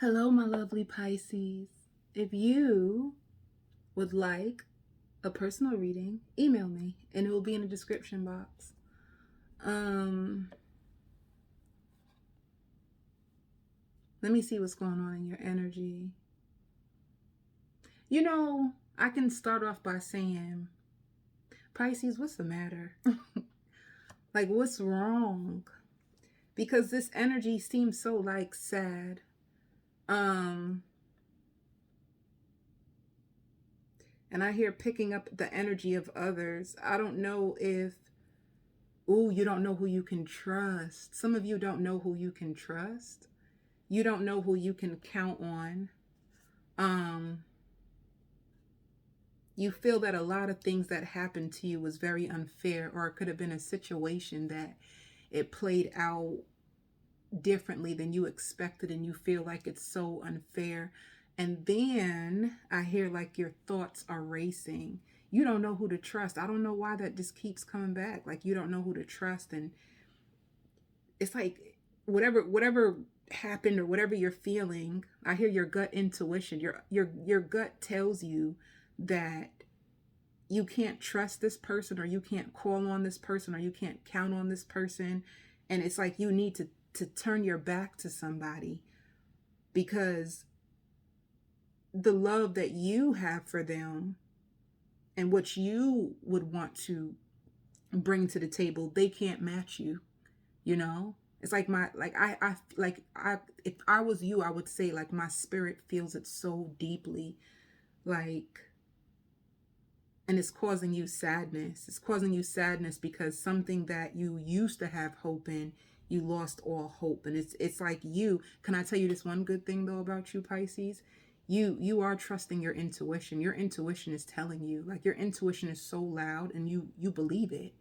Hello, my lovely Pisces. If you would like a personal reading, email me and it will be in the description box. Let me see what's going on in your energy. I can start off by saying, Pisces, what's the matter? Like, what's wrong? Because this energy seems so sad. And I hear picking up the energy of others. I don't know if, you don't know who you can trust. Some of you don't know who you can trust. You don't know who you can count on. You feel that a lot of things that happened to you was very unfair, or it could have been a situation that it played out differently than you expected, and you feel like it's so unfair. And then I hear like your thoughts are racing. You don't know who to trust. I don't know why that just keeps coming back. Like, you don't know who to trust, and it's like whatever happened or whatever you're feeling, I hear your gut intuition. Your gut tells you that you can't trust this person, or you can't call on this person, or you can't count on this person. And it's like you need to turn your back to somebody, because the love that you have for them and what you would want to bring to the table, they can't match you. It's like if I was you, I would say, like, my spirit feels it so deeply, like, and it's causing you sadness. It's causing you sadness because something that you used to have hope in, you lost all hope. And it's like, can I tell you this one good thing though about you, Pisces? You are trusting your intuition. Your intuition is telling you, like, your intuition is so loud, and you believe it.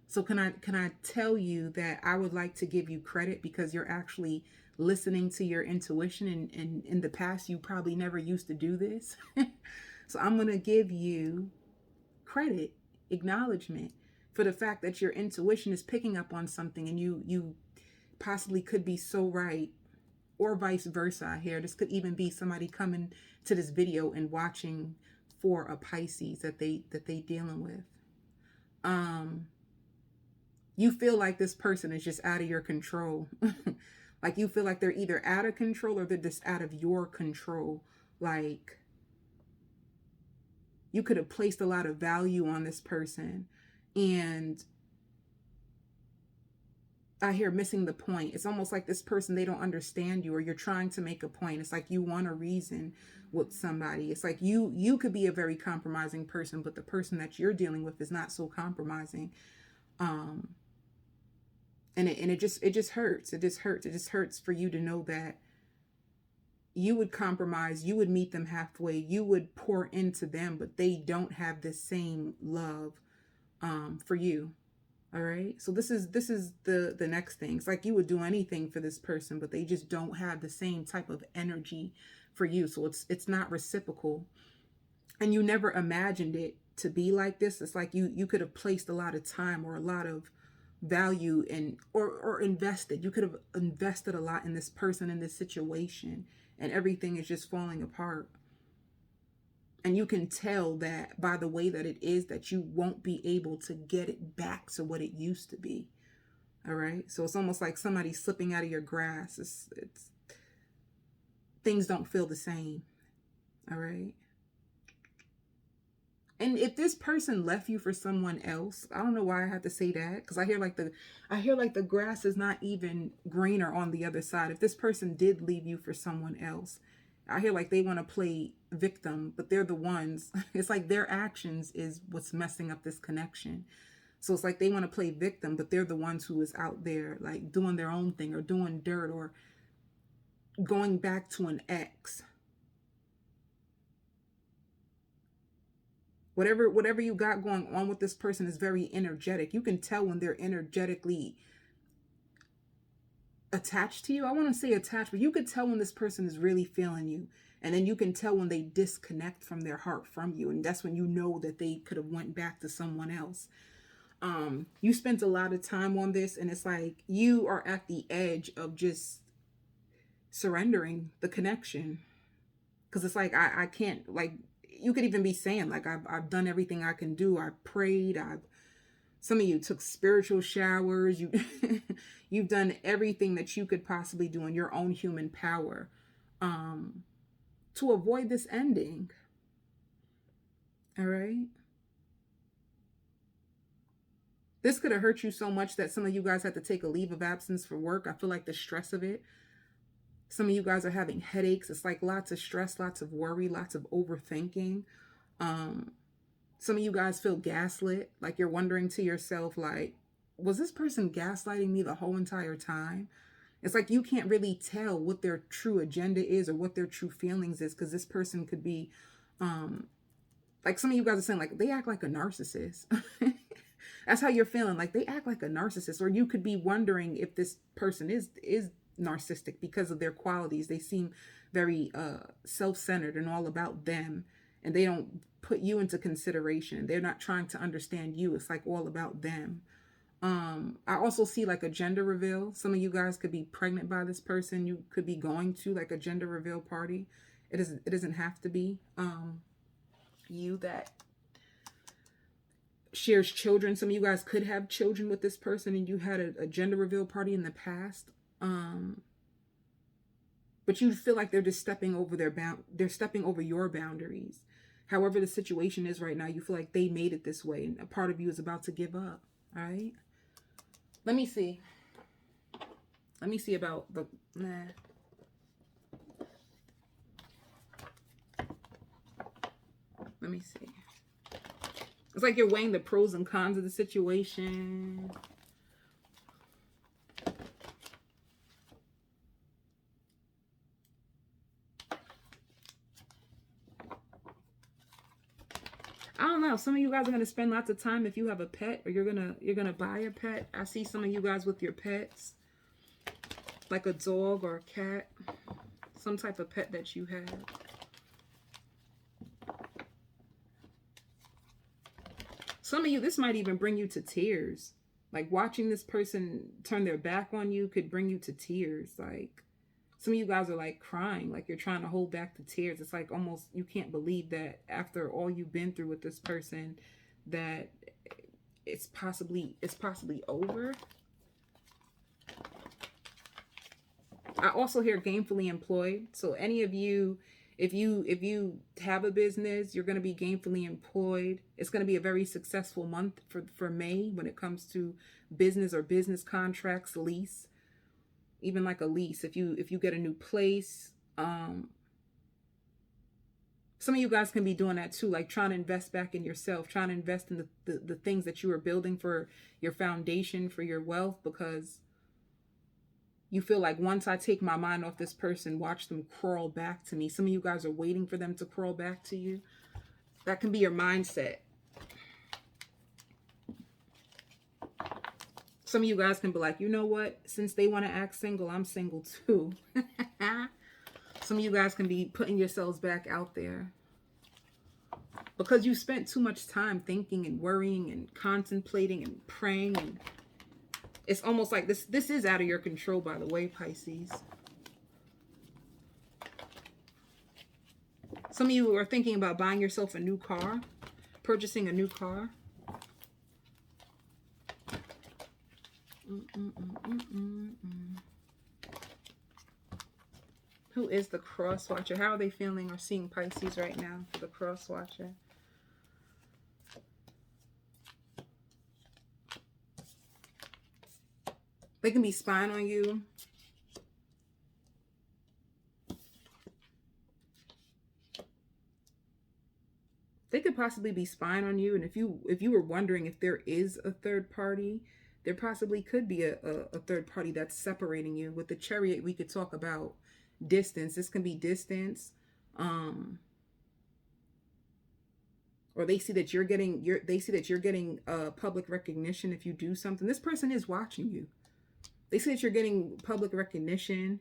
So can I tell you that I would like to give you credit, because you're actually listening to your intuition, and in the past you probably never used to do this. So I'm going to give you credit, acknowledgement for the fact that your intuition is picking up on something, and you possibly could be so right, or vice versa. Here, this could even be somebody coming to this video and watching for a Pisces that they dealing with. You feel like this person is just out of your control. Like, you feel like they're either out of control or they're just out of your control. Like, you could have placed a lot of value on this person, and I hear missing the point. It's almost like this person, they don't understand you, or you're trying to make a point. It's like you want a reason with somebody. It's like you could be a very compromising person, but the person that you're dealing with is not so compromising. And it just hurts. It just hurts. It just hurts for you to know that you would compromise, you would meet them halfway, you would pour into them, but they don't have the same love for you. All right. So this is the next thing. It's like you would do anything for this person, but they just don't have the same type of energy for you. So it's not reciprocal. And you never imagined it to be like this. It's like you could have placed a lot of time or a lot of value in, or invested. You could have invested a lot in this person, in this situation, and everything is just falling apart. And you can tell that by the way that it is, that you won't be able to get it back to what it used to be. All right. So it's almost like somebody slipping out of your grasp. It's things don't feel the same. All right. And if this person left you for someone else, I don't know why I have to say that, because I hear like the grass is not even greener on the other side. If this person did leave you for someone else, I hear like they want to play victim, but they're the ones. It's like their actions is what's messing up this connection. So it's like they want to play victim, but they're the ones who is out there like doing their own thing, or doing dirt, or going back to an ex. Whatever you got going on with this person is very energetic. You can tell when they're energetically attached to you. I want to say attached, but you could tell when this person is really feeling you. And then you can tell when they disconnect from their heart from you. And that's when you know that they could have went back to someone else. You spent a lot of time on this, and it's like you are at the edge of just surrendering the connection. Because it's like, I can't, like, you could even be saying, like, I've done everything I can do. I prayed. Some of you took spiritual showers. You've done everything that you could possibly do in your own human power to avoid this ending. All right. This could have hurt you so much that some of you guys had to take a leave of absence for work. I feel like the stress of it. Some of you guys are having headaches. It's like lots of stress, lots of worry, lots of overthinking. Some of you guys feel gaslit. Like you're wondering to yourself, like, was this person gaslighting me the whole entire time? It's like you can't really tell what their true agenda is or what their true feelings is, because this person could be, like some of you guys are saying, like, they act like a narcissist. That's how you're feeling. Like they act like a narcissist. Or you could be wondering if this person is narcissistic because of their qualities. They seem very self-centered and all about them, and they don't put you into consideration. They're not trying to understand you. It's like all about them. I also see like a gender reveal. Some of you guys could be pregnant by this person. You could be going to like a gender reveal party. It doesn't have to be you that shares children. Some of you guys could have children with this person, and you had a gender reveal party in the past. But you feel like they're just stepping over they're stepping over your boundaries. However the situation is right now, you feel like they made it this way, and a part of you is about to give up. All right. Let me see. Let me see about the Let me see. It's like you're weighing the pros and cons of the situation. I don't know. Some of you guys are gonna spend lots of time if you have a pet, or you're gonna buy a pet. I see some of you guys with your pets, like a dog or a cat, some type of pet that you have. Some of you, this might even bring you to tears. Like watching this person turn their back on you could bring you to tears. Like some of you guys are like crying, like you're trying to hold back the tears. It's like almost you can't believe that after all you've been through with this person, that it's possibly over. I also hear gainfully employed. So any of you, if you have a business, you're going to be gainfully employed. It's going to be a very successful month for May when it comes to business or business contracts, lease, even like a lease. If you get a new place, some of you guys can be doing that too, like trying to invest back in yourself, trying to invest in the things that you are building for your foundation, for your wealth, because you feel like once I take my mind off this person, watch them crawl back to me. Some of you guys are waiting for them to crawl back to you. That can be your mindset. Some of you guys can be like, you know what? Since they want to act single, I'm single too. Some of you guys can be putting yourselves back out there because you spent too much time thinking and worrying and contemplating and praying, and it's almost like this is out of your control, by the way, Pisces. Some of you are thinking about buying yourself a new car, purchasing a new car. Who is the cross watcher? How are they feeling or seeing Pisces right now for the cross watcher? They can be spying on you. They could possibly be spying on you. And if you were wondering if there is a third party, there possibly could be a third party that's separating you. With the Chariot, we could talk about distance. This can be distance. Or they see that you're getting public recognition if you do something. This person is watching you. They say that you're getting public recognition.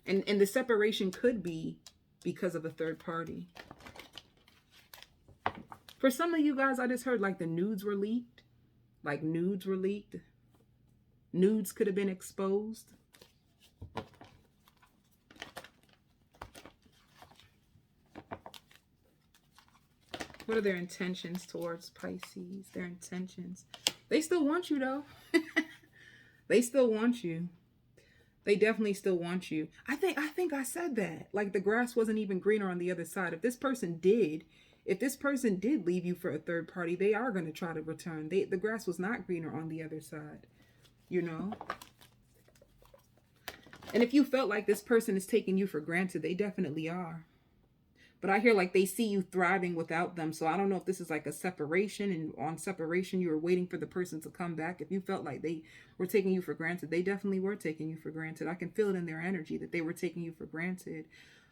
And the separation could be because of a third party. For some of you guys, I just heard like the nudes were leaked. Like nudes were leaked. Nudes could have been exposed. What are their intentions towards Pisces? Their intentions. They still want you, though. They still want you. They definitely still want you. I think I said that. Like the grass wasn't even greener on the other side. If this person did leave you for a third party, they are going to try to return. The grass was not greener on the other side, you know? And if you felt like this person is taking you for granted, they definitely are. But I hear like they see you thriving without them. So I don't know if this is like a separation, and on separation, you were waiting for the person to come back. If you felt like they were taking you for granted, they definitely were taking you for granted. I can feel it in their energy that they were taking you for granted.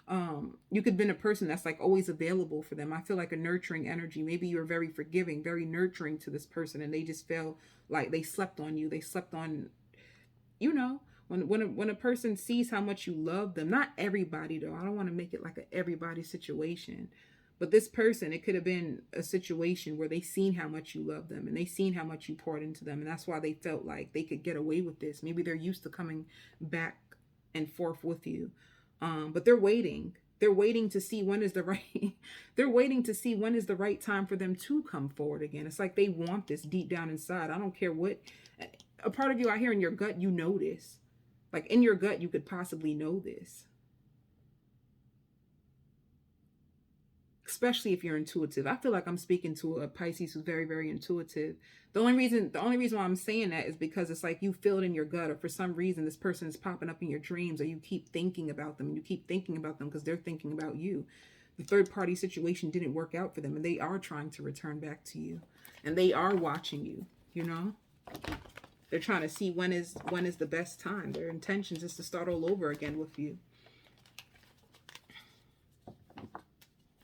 You could have been a person that's like always available for them. I feel like a nurturing energy. Maybe you're very forgiving, very nurturing to this person, and they just feel like they slept on you. They slept on, you know, when a person sees how much you love them. Not everybody though. I don't want to make it like a everybody situation. But this person, it could have been a situation where they seen how much you love them and they seen how much you poured into them. And that's why they felt like they could get away with this. Maybe they're used to coming back and forth with you. But they're waiting. They're waiting to see when is the right they're waiting to see when is the right time for them to come forward again. It's like they want this deep down inside. I don't care what a part of you out here in your gut, you know this. Like in your gut, you could possibly know this. Especially if you're intuitive. I feel like I'm speaking to a Pisces who's very, very intuitive. The only reason why I'm saying that is because it's like you feel it in your gut, or for some reason this person is popping up in your dreams, or you keep thinking about them, and you keep thinking about them because they're thinking about you. The third party situation didn't work out for them, and they are trying to return back to you, and they are watching you, you know? They're trying to see when is the best time. Their intentions is to start all over again with you.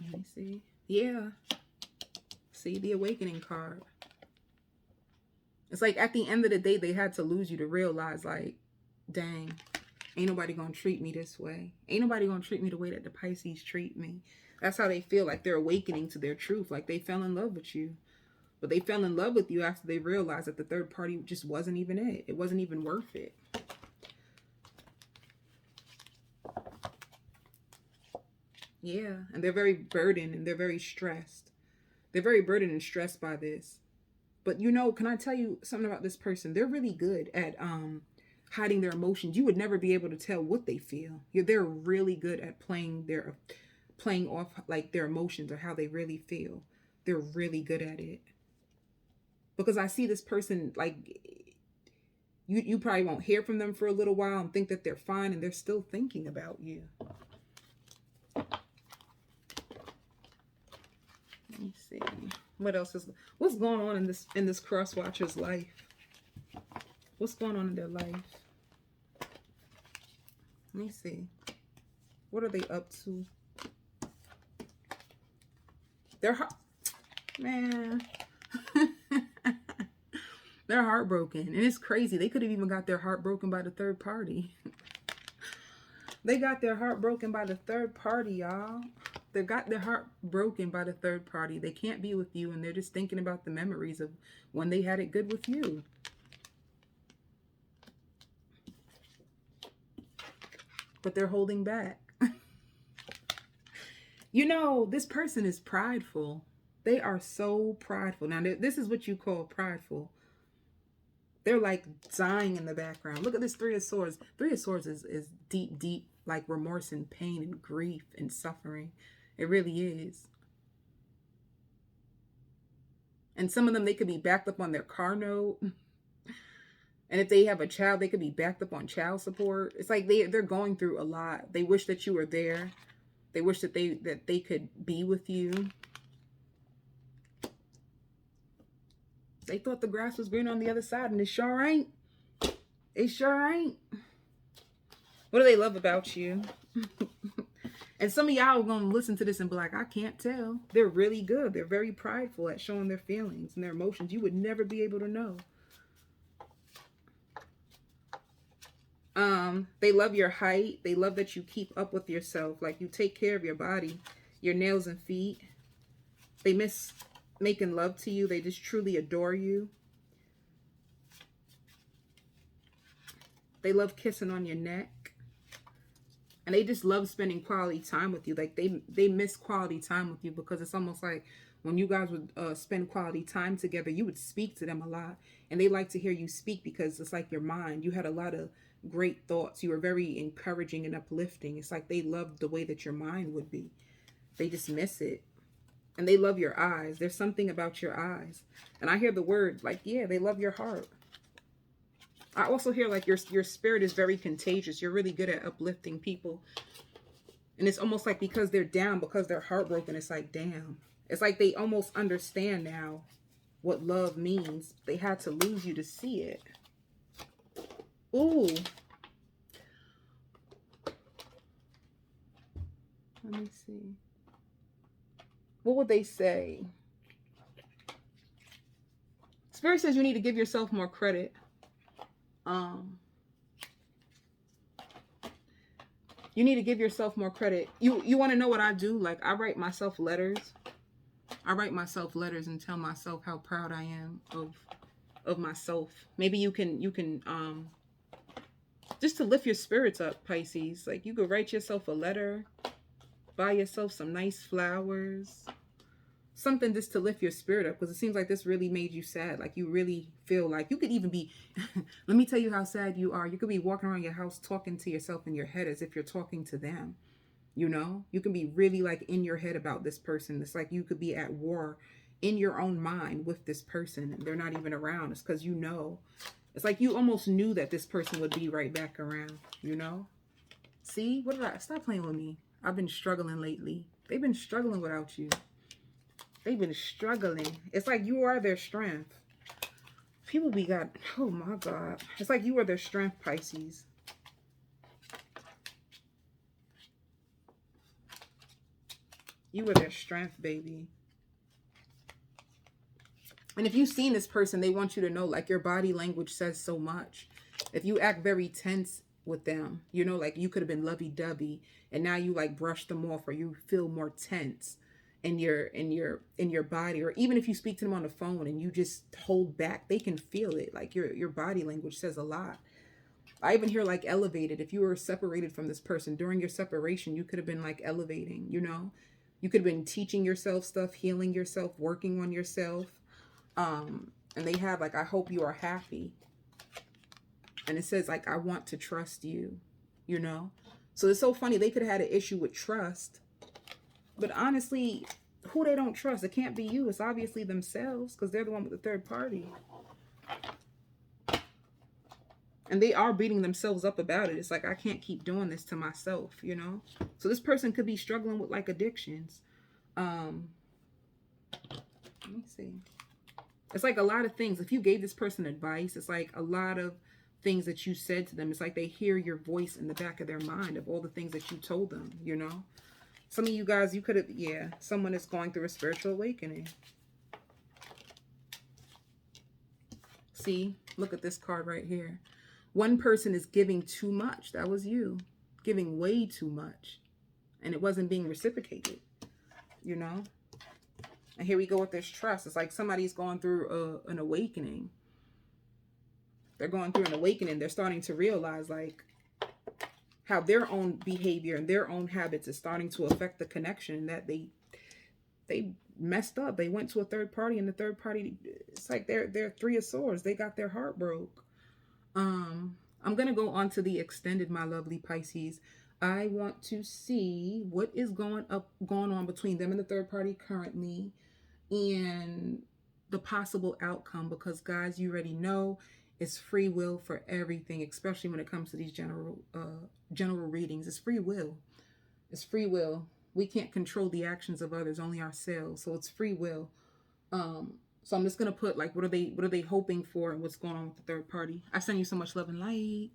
Let me see. Yeah. See the awakening card. It's like at the end of the day, they had to lose you to realize like, dang, ain't nobody gonna treat me this way. Ain't nobody gonna treat me the way that the Pisces treat me. That's how they feel, like they're awakening to their truth. Like they fell in love with you. But they fell in love with you after they realized that the third party just wasn't even it. It wasn't even worth it. Yeah, and they're very burdened and they're very stressed. They're very burdened and stressed by this. But you know, can I tell you something about this person? They're really good at hiding their emotions. You would never be able to tell what they feel. They're really good at playing off like their emotions or how they really feel. They're really good at it. Because I see this person, like, you probably won't hear from them for a little while and think that they're fine, and they're still thinking about you. Let me see. What's going on in this cross watcher's life? What's going on in their life? Let me see. What are they up to? Man. They're heartbroken. And it's crazy. They could have even got their heart broken by the third party. They got their heart broken by the third party, y'all. They got their heart broken by the third party. They can't be with you, and they're just thinking about the memories of when they had it good with you. But they're holding back. You know, this person is prideful. They are so prideful. Now, this is what you call prideful. They're like dying in the background. Look at this Three of Swords. Three of Swords is deep, deep, like remorse and pain and grief and suffering. It really is. And some of them, they could be backed up on their car note. And if they have a child, they could be backed up on child support. It's like they're going through a lot. They wish that you were there. They wish that they could be with you. They thought the grass was green on the other side, and it sure ain't. It sure ain't. What do they love about you? And some of y'all are going to listen to this and be like, I can't tell. They're really good. They're very prideful at showing their feelings and their emotions. You would never be able to know. They love your height. They love that you keep up with yourself. Like you take care of your body, your nails and feet. They miss making love to you. They just truly adore you. They love kissing on your neck. And they just love spending quality time with you. Like they miss quality time with you because it's almost like when you guys would spend quality time together, you would speak to them a lot. And they like to hear you speak because it's like your mind. You had a lot of great thoughts. You were very encouraging and uplifting. It's like they loved the way that your mind would be. They just miss it. And they love your eyes. There's something about your eyes. And I hear the word, like, yeah, they love your heart. I also hear like your spirit is very contagious. You're really good at uplifting people. And it's almost like because they're down, because they're heartbroken, it's like, damn. It's like they almost understand now what love means. They had to lose you to see it. Ooh. Let me see. What would they say? Spirit says you need to give yourself more credit. You need to give yourself more credit. You want to know what I do? Like, I write myself letters. I write myself letters and tell myself how proud I am of myself. Maybe you can just to lift your spirits up, Pisces. Like, you could write yourself a letter, buy yourself some nice flowers, something just to lift your spirit up, because it seems like this really made you sad. Like, you really feel like you could even be let me tell you how sad you are. You could be walking around your house talking to yourself in your head as if you're talking to them. You know, you can be really like in your head about this person. It's like you could be at war in your own mind with this person and they're not even around. It's because, you know, it's like you almost knew that this person would be right back around, you know? See, what did I stop playing with me? I've been struggling lately. They've been struggling without you. They've been struggling. It's like you are their strength. People be got, oh my God. It's like you are their strength, Pisces. You were their strength, baby. And if you've seen this person, they want you to know, like, your body language says so much. If you act very tense with them, you know, like you could have been lovey-dovey and now you like brush them off, or you feel more tense in your body. Or even if you speak to them on the phone and you just hold back, they can feel it. Like your body language says a lot. I even hear like elevated. If you were separated from this person during your separation, you could have been like elevating, you know? You could have been teaching yourself stuff, healing yourself, working on yourself. And they have like, I hope you are happy. And it says like, I want to trust you, you know? So it's so funny. They could have had an issue with trust. But honestly, who they don't trust, it can't be you. It's obviously themselves, because they're the one with the third party. And they are beating themselves up about it. It's like, I can't keep doing this to myself, you know? So this person could be struggling with like addictions. Let me see. It's like a lot of things. If you gave this person advice, it's like a lot of things that you said to them. It's like they hear your voice in the back of their mind of all the things that you told them, you know? Some of you guys, you could have, yeah, someone is going through a spiritual awakening. See, look at this card right here. One person is giving too much. That was you. Giving way too much. And it wasn't being reciprocated, you know? And here we go with this trust. It's like somebody's going through an awakening. They're going through an awakening. They're starting to realize like how their own behavior and their own habits is starting to affect the connection that they messed up. They went to a third party, and the third party, it's like they're Three of Swords. They got their heart broke. I'm going to go on to the extended, my lovely Pisces. I want to see what is going on between them and the third party currently, and the possible outcome, because guys, you already know it's free will for everything, especially when it comes to these general readings. It's free will. It's free will. We can't control the actions of others, only ourselves. So it's free will. So I'm just gonna put like, what are they hoping for, and what's going on with the third party. I send you so much love and light.